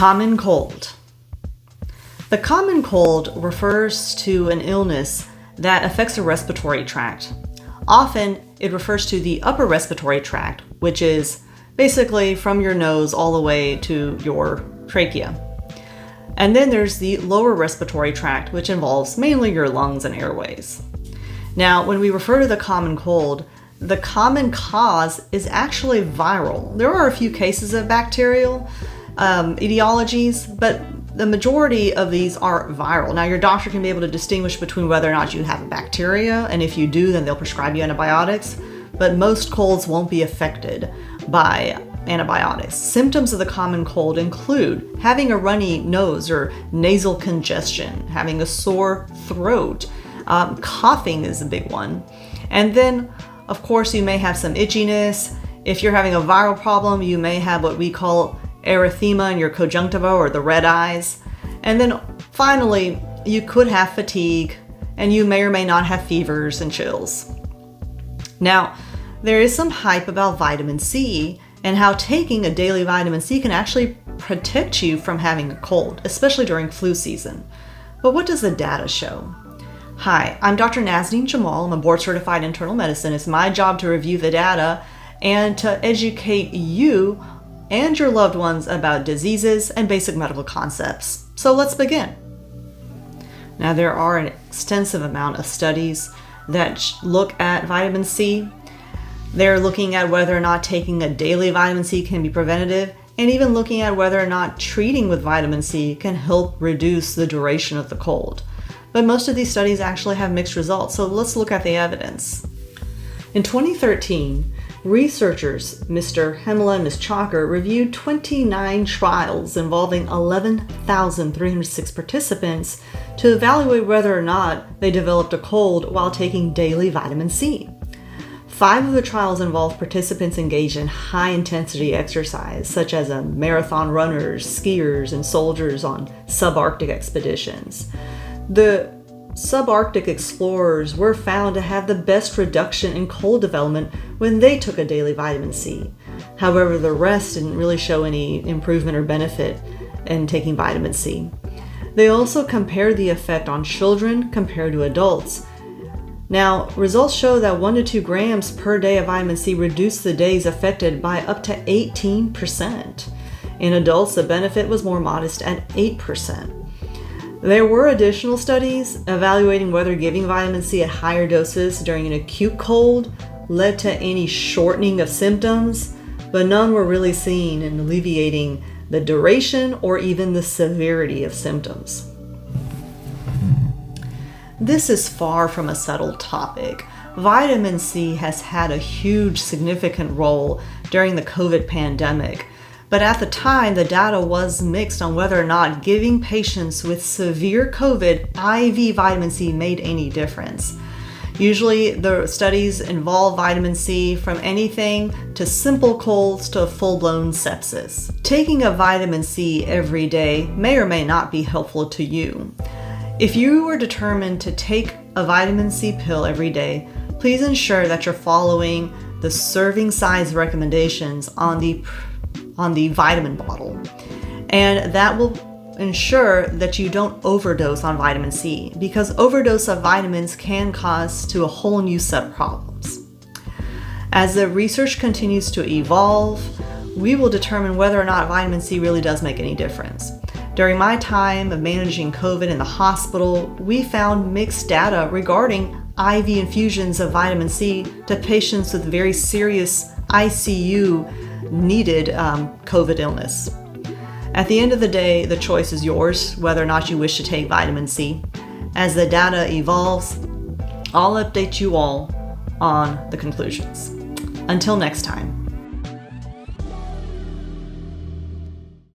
common cold. The common cold refers to an illness that affects the respiratory tract. Often, it refers to the upper respiratory tract, which is basically from your nose all the way to your trachea. And then there's the lower respiratory tract, which involves mainly your lungs and airways. Now, when we refer to the common cold, the common cause is actually viral. There are a few cases of bacterial etiologies, but the majority of these are viral. Now, your doctor can be able to distinguish between whether or not you have a bacteria, and if you do, then they'll prescribe you antibiotics, but most colds won't be affected by antibiotics. Symptoms of the common cold include having a runny nose or nasal congestion, having a sore throat, coughing is a big one, and then, of course, you may have some itchiness. If you're having a viral problem, you may have what we call erythema in your conjunctiva or the red eyes. And then finally, you could have fatigue, and you may or may not have fevers and chills. Now, there is some hype about vitamin C and how taking a daily vitamin C can actually protect you from having a cold, especially during flu season. But what does the data show? Hi, I'm Dr. Naznin Jamal. I'm a board-certified internal medicine. It's my job to review the data and to educate you and your loved ones about diseases and basic medical concepts. So let's begin. Now, there are an extensive amount of studies that look at vitamin C. They're looking at whether or not taking a daily vitamin C can be preventative, and even looking at whether or not treating with vitamin C can help reduce the duration of the cold. But most of these studies actually have mixed results, so let's look at the evidence. In 2013, researchers Mr. Jamal and Ms. Chalker reviewed 29 trials involving 11,306 participants to evaluate whether or not they developed a cold while taking daily vitamin C. 5 of the trials involved participants engaged in high-intensity exercise, such as marathon runners, skiers, and soldiers on subarctic expeditions. The subarctic explorers were found to have the best reduction in cold development when they took a daily vitamin C. However, the rest didn't really show any improvement or benefit in taking vitamin C. They also compared the effect on children compared to adults. Now, results show that 1 to 2 grams per day of vitamin C reduced the days affected by up to 18%. In adults, the benefit was more modest at 8%. There were additional studies evaluating whether giving vitamin C at higher doses during an acute cold led to any shortening of symptoms, but none were really seen in alleviating the duration or even the severity of symptoms. This is far from a settled topic. Vitamin C has had a huge significant role during the COVID pandemic. But at the time, the data was mixed on whether or not giving patients with severe COVID IV vitamin C made any difference. Usually, the studies involve vitamin C from anything to simple colds to full-blown sepsis. Taking a vitamin C every day may or may not be helpful to you. If you are determined to take a vitamin C pill every day, please ensure that you're following the serving size recommendations on the vitamin bottle, and that will ensure that you don't overdose on vitamin C, because overdose of vitamins can cause to a whole new set of problems. As the research continues to evolve, we will determine whether or not vitamin C really does make any difference. During my time of managing COVID in the hospital, we found mixed data regarding IV infusions of vitamin C to patients with very serious ICU needed COVID illness. At the end of the day, the choice is yours, whether or not you wish to take vitamin C. As the data evolves, I'll update you all on the conclusions. Until next time.